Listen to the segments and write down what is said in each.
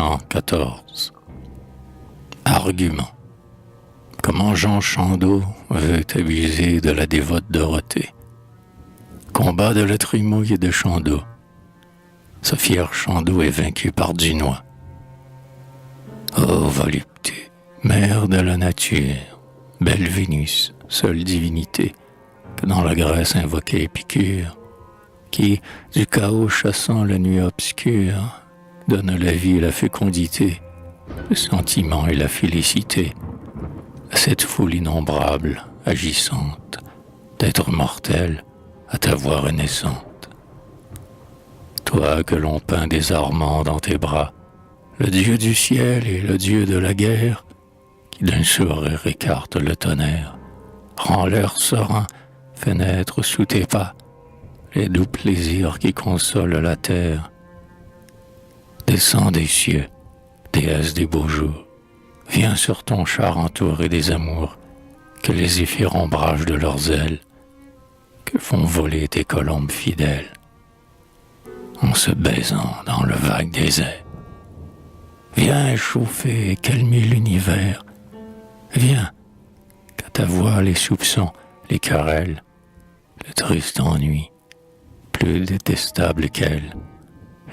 1814. Argument. Comment Jean Chandos veut abuser de la dévote Dorothée. Combat de la Trimouille et de Chandos. Sa fière Chandos est vaincue par Dunois. Ô volupté, mère de la nature, belle Vénus, seule divinité, que dans la Grèce invoquait Épicure, qui, du chaos chassant la nuit obscure, donne la vie et la fécondité, le sentiment et la félicité, à cette foule innombrable, agissante, d'êtres mortels à ta voix renaissante. Toi que l'on peint désarmant dans tes bras, le Dieu du ciel et le Dieu de la guerre, qui d'un sourire écarte le tonnerre, rend l'air serein, fait naître sous tes pas les doux plaisirs qui consolent la terre. Descends des cieux, déesse des beaux jours, viens sur ton char entouré des amours que les zéphyrs ombragent de leurs ailes, que font voler tes colombes fidèles, en se baisant dans le vague désert. Viens échauffer et calmer l'univers, viens, qu'à ta voix les soupçons, les querelles, le triste ennui, plus détestable qu'elle,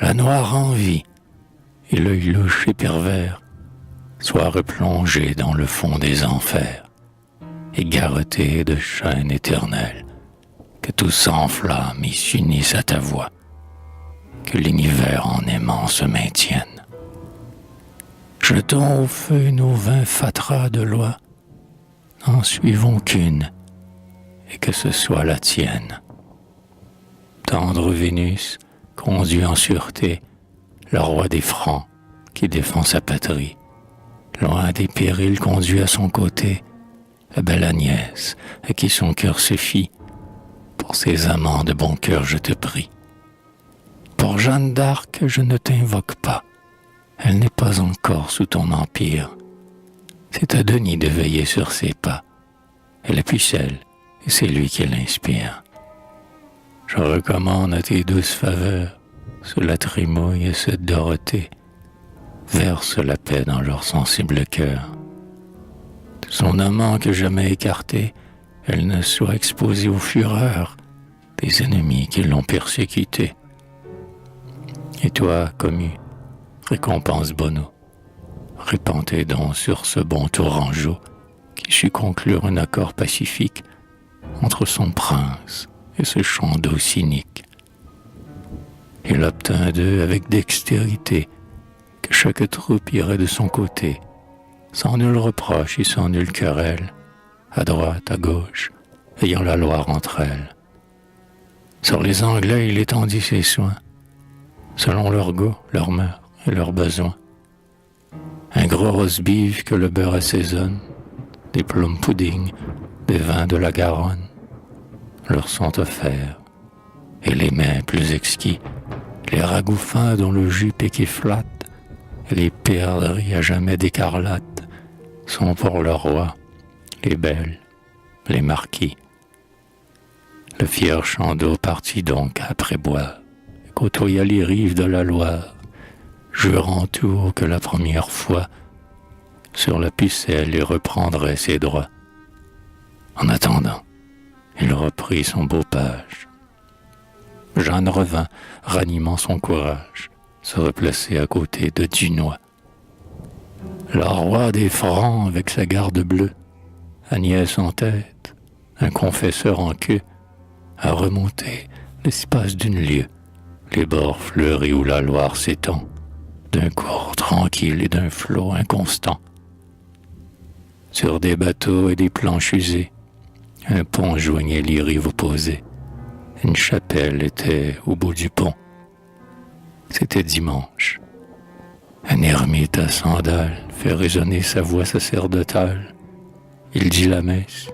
la noire envie et l'œil louche et pervers, soient replongés dans le fond des enfers, et garrottés de chaînes éternelles, que tout s'enflamme et s'unisse à ta voix, que l'univers en aimant se maintienne. Jetons au feu nos vains fatras de loi, n'en suivons qu'une, et que ce soit la tienne. Tendre Vénus conduit en sûreté le roi des Francs qui défend sa patrie. Loin des périls conduit à son côté la belle Agnès à qui son cœur se fie. Pour ses amants de bon cœur je te prie. Pour Jeanne d'Arc je ne t'invoque pas, elle n'est pas encore sous ton empire. C'est à Denis de veiller sur ses pas, elle est pucelle et c'est lui qui l'inspire. Je recommande à tes douces faveurs, sous la Trimouille et cette Dorothée, verse la paix dans leur sensible cœur. De son amant que jamais écarté, elle ne soit exposée aux fureurs des ennemis qui l'ont persécutée. Et toi, commu, récompense Bono, répands tes dons sur ce bon Tourangeau qui sut conclure un accord pacifique entre son prince et ce Chandos cynique. Il obtint d'eux avec dextérité que chaque troupe irait de son côté, sans nul reproche et sans nulle querelle, à droite, à gauche, ayant la Loire entre elles. Sur les Anglais, il étendit ses soins, selon leur goût, leur mœurs et leurs besoins. Un gros roast-beef que le beurre assaisonne, des plum pudding, des vins de la Garonne, leur sont offerts, et les mets plus exquis, les ragoûts fins dont le jus pique et flatte, et les perdrix à jamais d'écarlate, sont pour le roi, les belles, les marquis. Le fier Chandos partit donc après boire, et côtoya les rives de la Loire, jurant tout haut que la première fois, sur la pucelle il reprendrait ses droits. En attendant, il reprit son beau page. Jeanne revint, ranimant son courage, se replacer à côté de Dunois. Le roi des Francs avec sa garde bleue, Agnès en tête, un confesseur en queue, a remonté l'espace d'une lieue, les bords fleuris où la Loire s'étend, d'un cours tranquille et d'un flot inconstant. Sur des bateaux et des planches usées, un pont joignait les rives opposées. Une chapelle était au bout du pont. C'était dimanche. Un ermite à sandales fait résonner sa voix sacerdotale. Il dit la messe.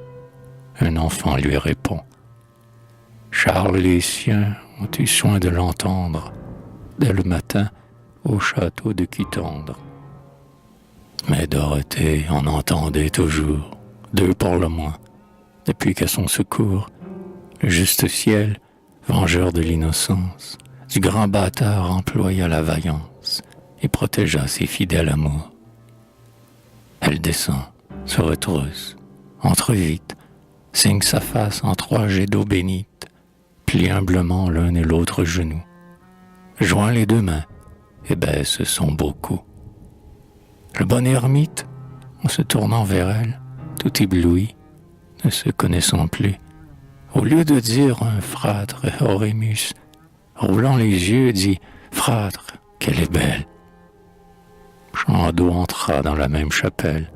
Un enfant lui répond. Charles et les siens ont eu soin de l'entendre dès le matin au château de Quitandre. Mais Dorothée en entendait toujours, deux pour le moins, depuis qu'à son secours, le juste ciel, vengeur de l'innocence, du grand bâtard employa la vaillance, et protégea ses fidèles amours. Elle descend, se retrousse, entre vite, signe sa face en 3 jets d'eau bénite, plie humblement l'un et l'autre genou, joint les 2 mains et baisse son beau cou. Le bon ermite, en se tournant vers elle, tout ébloui, ne se connaissant plus, au lieu de dire un fratre oremus, roulant les yeux, dit « Fratre, qu'elle est belle !» Chandos entra dans la même chapelle,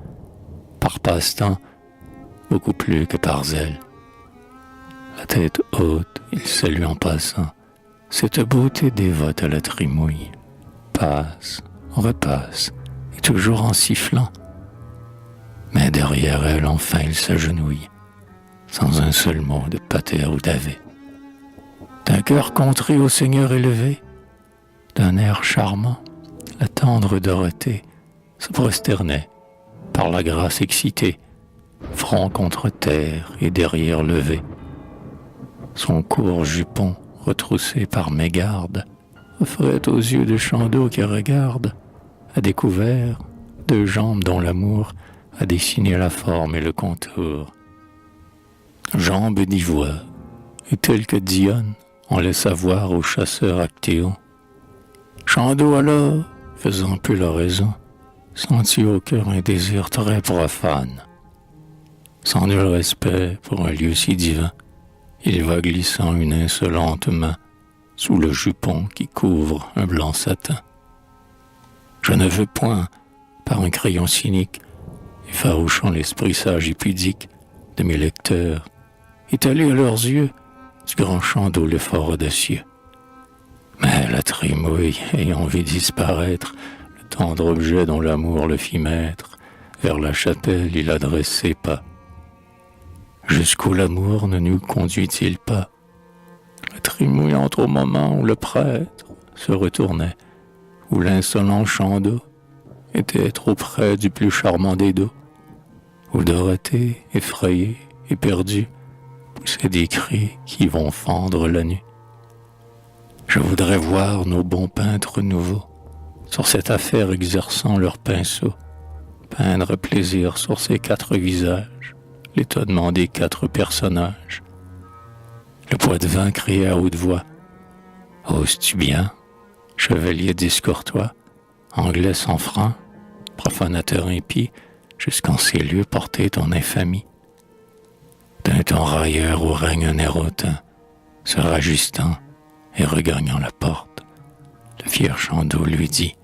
par passe-temps, beaucoup plus que par zèle. La tête haute, il salue en passant, cette beauté dévote à la trimouille, passe, repasse, et toujours en sifflant. Mais derrière elle, enfin, il s'agenouille, sans un seul mot de pater ou d'ave. D'un cœur contré au Seigneur élevé, d'un air charmant, la tendre Dorothée se prosternait, par la grâce excitée, front contre terre et derrière levé. Son court jupon, retroussé par mégarde, offrait aux yeux de Chandos qui regardent, à découvert, 2 jambes dont l'amour a dessiné la forme et le contour. Jambes d'ivoire, et telles que Dione en laissa voir au chasseur Actéon. Chandos alors, faisant peu la raison, sentit au cœur un désir très profane. Sans nul respect pour un lieu si divin, il va glissant une insolente main sous le jupon qui couvre un blanc satin. Je ne veux point, par un crayon cynique, effarouchant l'esprit sage et pudique de mes lecteurs, étaler à leurs yeux du grand Chandos l'effort audacieux. Mais la trimouille, ayant vu disparaître le tendre objet dont l'amour le fit mettre, vers la chapelle il adresse ses pas. Jusqu'où l'amour ne nous conduit-il pas? La trimouille entre au moment où le prêtre se retournait, où l'insolent Chandos était trop près du plus charmant des dos, où Dorothée, effrayée, éperdue, poussait des cris qui vont fendre la nuit. Je voudrais voir nos bons peintres nouveaux, sur cette affaire exerçant leur pinceau, peindre plaisir sur ces 4 visages, l'étonnement des 4 personnages. Le Poitevin criait à haute voix: « Oses-tu bien, chevalier discourtois, anglais sans franc, profanateur impie, jusqu'en ces lieux porter ton infamie? D'un ton railleur où règne un air hautain, se rajustant et regagnant la porte, le fier Chandos lui dit: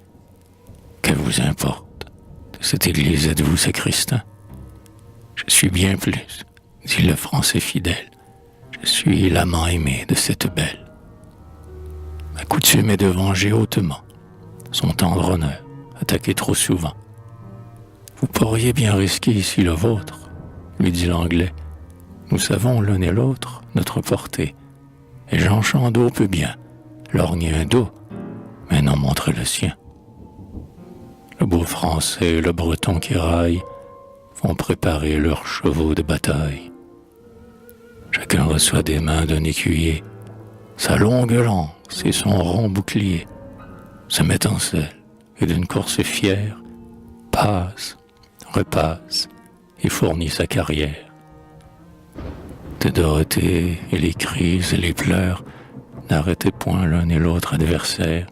« Que vous importe? De cette église êtes-vous sacristain? Je suis bien plus, dit le Français fidèle, je suis l'amant aimé de cette belle. Ma coutume est de venger hautement son tendre honneur, attaqué trop souvent. Vous pourriez bien risquer ici le vôtre, lui dit l'Anglais. Nous savons l'un et l'autre notre portée, et Jean Chandos peut bien lorgner un dos, mais n'en montrer le sien. Le beau Français et le Breton qui raille vont préparer leurs chevaux de bataille. Chacun reçoit des mains d'un écuyer sa longue lance et son rond bouclier, se met en selle et d'une course fière passe, repasse et fournit sa carrière. De Dorothée et les cris et les pleurs n'arrêtaient point l'un et l'autre adversaire.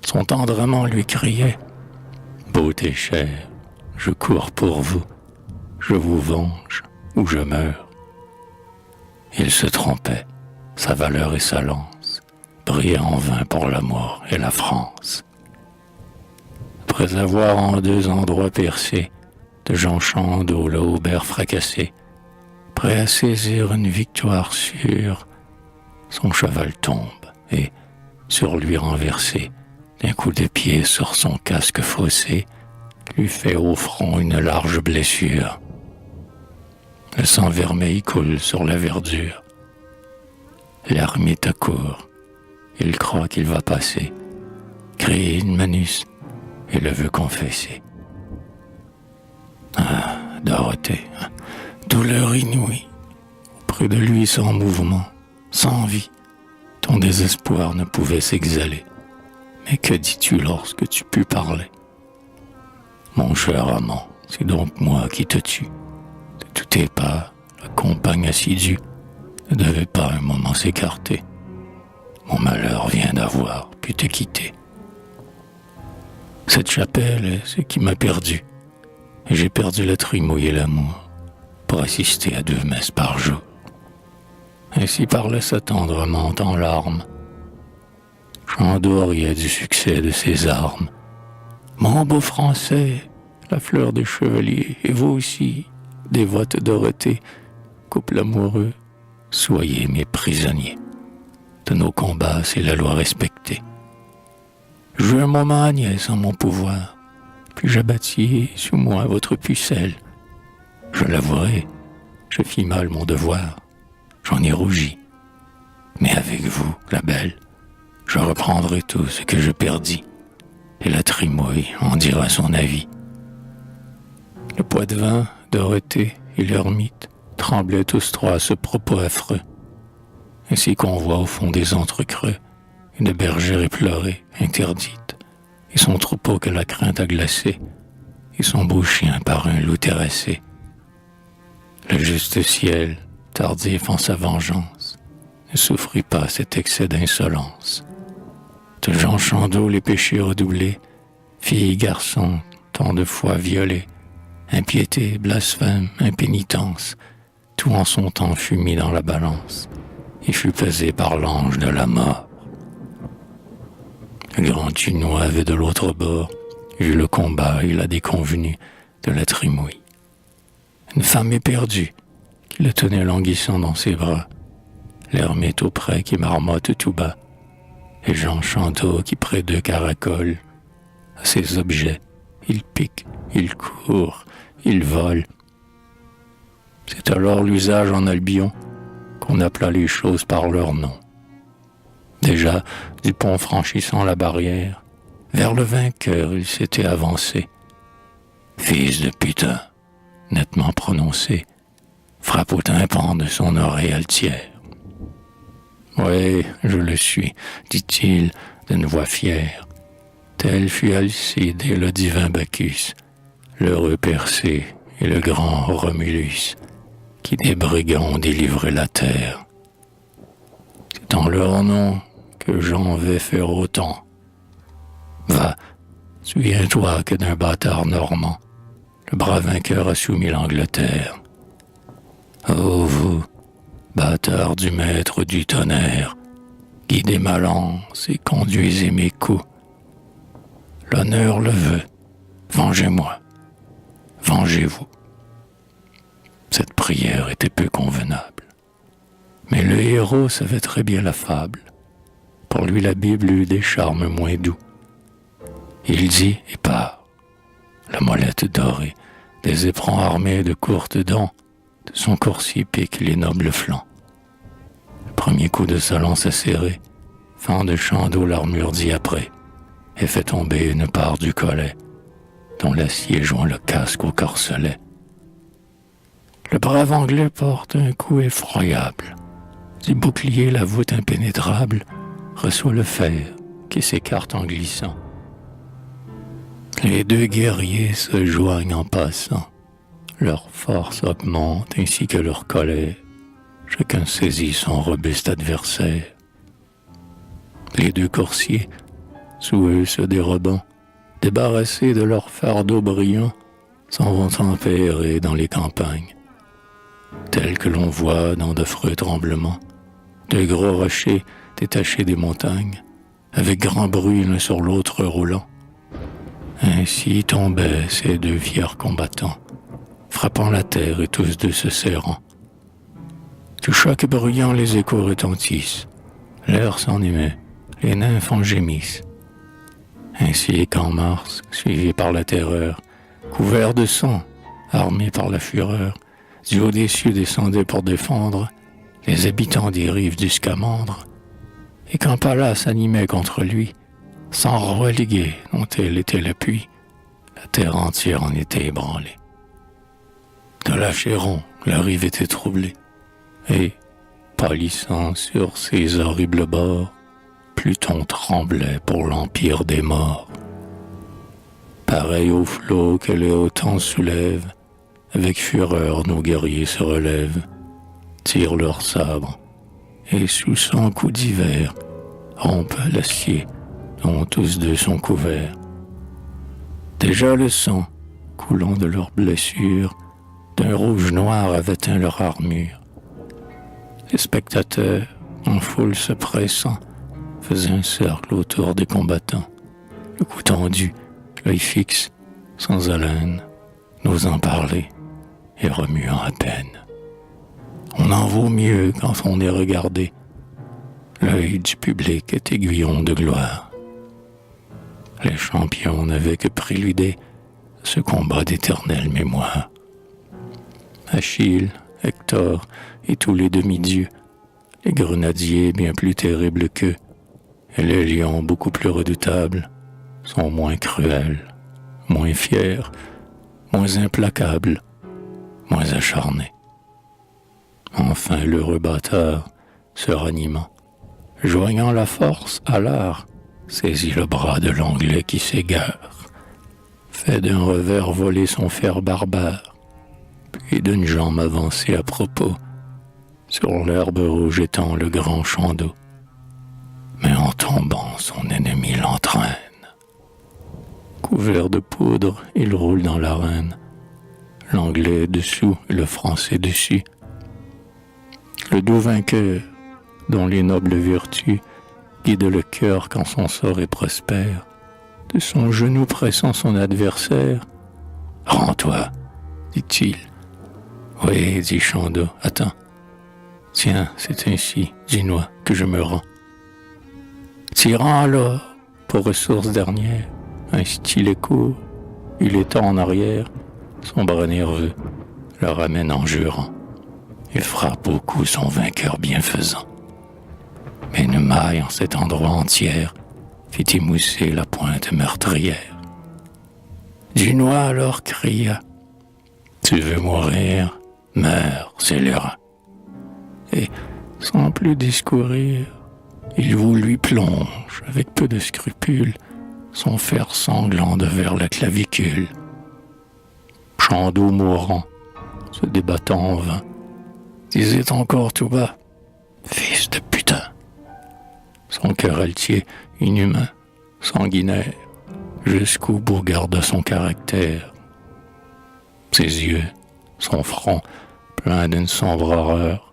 Son tendre amant lui criait: « Beauté chère, je cours pour vous, je vous venge ou je meurs. » Il se trompait, sa valeur et sa lance brillaient en vain pour l'amour et la France. Après avoir en 2 endroits percé de Jean Chandos le haubert fracassé, prêt à saisir une victoire sûre, son cheval tombe et, sur lui renversé, d'un coup de pied sur son casque faussé, lui fait au front une large blessure. Le sang vermeil coule sur la verdure. L'ermite accourt. Il croit qu'il va passer, crie une manus et le veut confesser. Ah, Dorothée, douleur inouïe, près de lui sans mouvement, sans vie, ton désespoir ne pouvait s'exhaler. Mais que dis-tu lorsque tu pus parler? Mon cher amant, c'est donc moi qui te tue. De tous tes pas, la compagne assidue ne devait pas un moment s'écarter. Mon malheur vient d'avoir pu te quitter. Cette chapelle est ce qui m'a perdu, et j'ai perdu la trimouille et l'amour pour assister à 2 messes par jour. Ainsi parlait sa tendre amante en larmes. Chandour riait du succès de ses armes. Mon beau Français, la fleur des chevaliers, et vous aussi, dévote Dorothée, couple amoureux, soyez mes prisonniers. De nos combats, c'est la loi respectée. J'eus un moment Agnès en mon pouvoir, puis j'abattis sous moi votre pucelle. Je l'avouerai, je fis mal mon devoir, j'en ai rougi. Mais avec vous, la belle, je reprendrai tout ce que je perdis, et la trimouille en dira son avis. Le Poitevin, Dorothée et l'ermite tremblaient tous 3 à ce propos affreux, ainsi qu'on voit au fond des entrecreux une bergère éplorée, interdite, et son troupeau que la crainte a glacé, et son beau chien par un loup terrassé. Le juste ciel, tardif en sa vengeance, ne souffrit pas cet excès d'insolence. De Jean Chandos les péchés redoublés, filles et garçons, tant de fois violés, impiété, blasphème, impénitence, tout en son temps fut mis dans la balance, et fut pesé par l'ange de la mort. Le grand Chinois avait de l'autre bord vu le combat et la déconvenue de la trimouille. Une femme éperdue qui le tenait languissant dans ses bras, l'ermite auprès qui marmotte tout bas, et Jean Chandos qui près d'eux caracole. À ses objets, il pique, il court, il vole. C'est alors l'usage en Albion qu'on appela les choses par leur nom. Déjà, du pont franchissant la barrière, vers le vainqueur il s'était avancé. Fils de putain, nettement prononcé, frappe au tympan de son oreille altière. Oui, je le suis, dit-il d'une voix fière. Tel fut Alcide et le divin Bacchus, l'heureux Persée et le grand Romulus, qui des brigands ont délivré la terre. C'est en leur nom que j'en vais faire autant. Va, souviens-toi que d'un bâtard normand, le brave vainqueur a soumis l'Angleterre. Ô vous, bâtards du maître du tonnerre, guidez ma lance et conduisez mes coups. L'honneur le veut, vengez-moi, vengez-vous. Cette prière était peu convenable. Mais le héros savait très bien la fable. Pour lui la Bible eut des charmes moins doux. Il dit et part. La molette dorée, des éperons armés de courtes dents, de son coursier pique les nobles flancs. Le premier coup de sa lance acérée, fend de Chandos l'armure dit après, et fait tomber une part du collet, dont l'acier joint le casque au corselet. Le brave Anglais porte un coup effroyable. Du bouclier la voûte impénétrable reçoit le fer qui s'écarte en glissant. Les 2 guerriers se joignent en passant. Leur force augmente ainsi que leur colère. Chacun saisit son robuste adversaire. Les 2 coursiers, sous eux se dérobant, débarrassés de leur fardeau brillant, s'en vont tempérer dans les campagnes. Tels que l'on voit dans d'affreux tremblements, de gros rochers détachés des montagnes, avec grand bruit l'un sur l'autre roulant. Ainsi tombaient ces 2 fiers combattants, frappant la terre et tous 2 se serrant. Du choc bruyant les échos retentissent, l'air s'en émeut, les nymphes en gémissent. Ainsi qu'en mars, suivi par la terreur, couvert de sang, armé par la fureur, du haut des cieux descendaient pour défendre les habitants des rives du Scamandre, et quand Pallas animait contre lui, sans reléguer dont elle était l'appui, la terre entière en était ébranlée. De l'Achéron, la rive était troublée, et, pâlissant sur ses horribles bords, Pluton tremblait pour l'empire des morts. Pareil au flot que les hauts temps soulèvent, avec fureur nos guerriers se relèvent, tirent leurs sabres, et sous 100 coups d'hiver, rompent l'acier dont tous deux sont couverts. Déjà le sang, coulant de leurs blessures, d'un rouge noir avait teint leur armure. Les spectateurs, en foule se pressant, faisaient un cercle autour des combattants, le cou tendu, l'œil fixe, sans haleine, n'osant parler et remuant à peine. On en vaut mieux quand on est regardé. L'œil du public est aiguillon de gloire. Les champions n'avaient que préludé ce combat d'éternelle mémoire. Achille, Hector et tous les demi-dieux, les grenadiers bien plus terribles qu'eux, et les lions beaucoup plus redoutables, sont moins cruels, moins fiers, moins implacables, moins acharnés. Enfin l'heureux bâtard, se ranimant, joignant la force à l'art, saisit le bras de l'Anglais qui s'égare, fait d'un revers voler son fer barbare, puis d'une jambe avancée à propos, sur l'herbe rouge étend le grand champ d'eau. Mais en tombant, son ennemi l'entraîne. Couvert de poudre, il roule dans l'arène, l'Anglais dessous et le Français dessus. Le doux vainqueur, dont les nobles vertus guident le cœur quand son sort est prospère, de son genou pressant son adversaire, « Rends-toi, dit-il. »« Oui, dit Chandos, attends. Tiens, c'est ainsi, dis-moi, que je me rends. » Tirant alors, pour ressource dernière, un stylet court, il étend en arrière, son bras nerveux le ramène en jurant. Il frappe au cou son vainqueur bienfaisant. Mais une maille en cet endroit entière fit émousser la pointe meurtrière. Dunois alors cria « Tu veux mourir? Meurs, scélérat !» Et, sans plus discourir, il vous lui plonge, avec peu de scrupules, son fer sanglant devers la clavicule. Chandos mourant, se débattant en vain, disait encore tout bas « Fils de putain !» Son cœur altier, inhumain, sanguinaire, jusqu'au bout garda son caractère. Ses yeux, son front, plein d'une sombre horreur,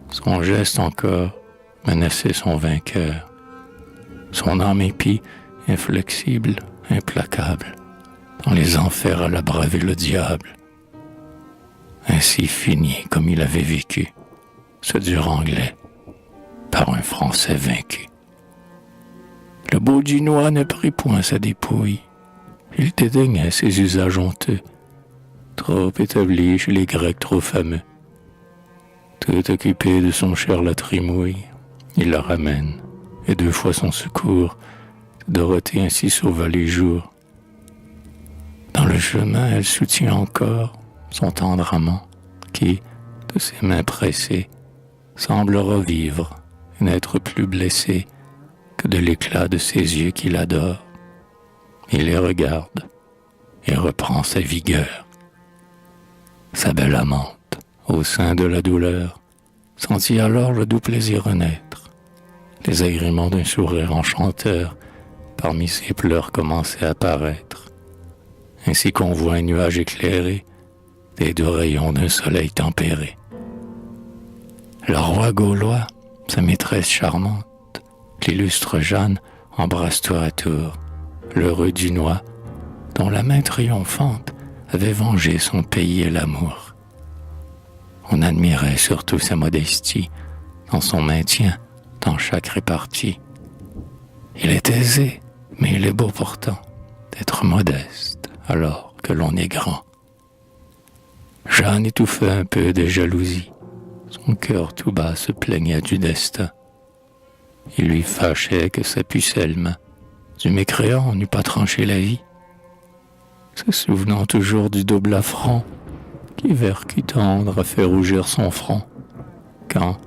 son geste encore menaçait son vainqueur. Son âme épie, inflexible, implacable, dans les enfers elle a bravé le diable. Ainsi fini comme il avait vécu, ce dur Anglais, par un Français vaincu. Le beau Dunois ne prit point sa dépouille, il dédaignait ses usages honteux, trop établis chez les Grecs trop fameux. Tout occupé de son cher la trimouille, il la ramène, et 2 fois son secours, Dorothée ainsi sauva les jours. Dans le chemin, elle soutient encore son tendre amant, qui, de ses mains pressées, semble revivre et n'être plus blessé que de l'éclat de ses yeux qu'il adore. Il les regarde et reprend sa vigueur. Sa belle amante, au sein de la douleur, sentit alors le doux plaisir renaître. Les agréments d'un sourire enchanteur parmi ses pleurs commençaient à paraître, ainsi qu'on voit un nuage éclairé des 2 rayons d'un soleil tempéré. Le roi gaulois, sa maîtresse charmante, l'illustre Jeanne embrasse tour à tour l'heureux Dunois, dont la main triomphante avait vengé son pays et l'amour. On admirait surtout sa modestie dans son maintien dans chaque répartie. Il est aisé, mais il est beau pourtant d'être modeste alors que l'on est grand. Jeanne étouffait un peu de jalousie. Son cœur tout bas se plaignait du destin. Il lui fâchait que sa pucelle main du mécréant n'eût pas tranché la vie, se souvenant toujours du double affront qui, vers cul tendre, a fait rougir son front, quand,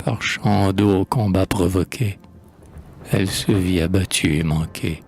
par chant d'eau au combat provoqué, elle se vit abattue et manquée.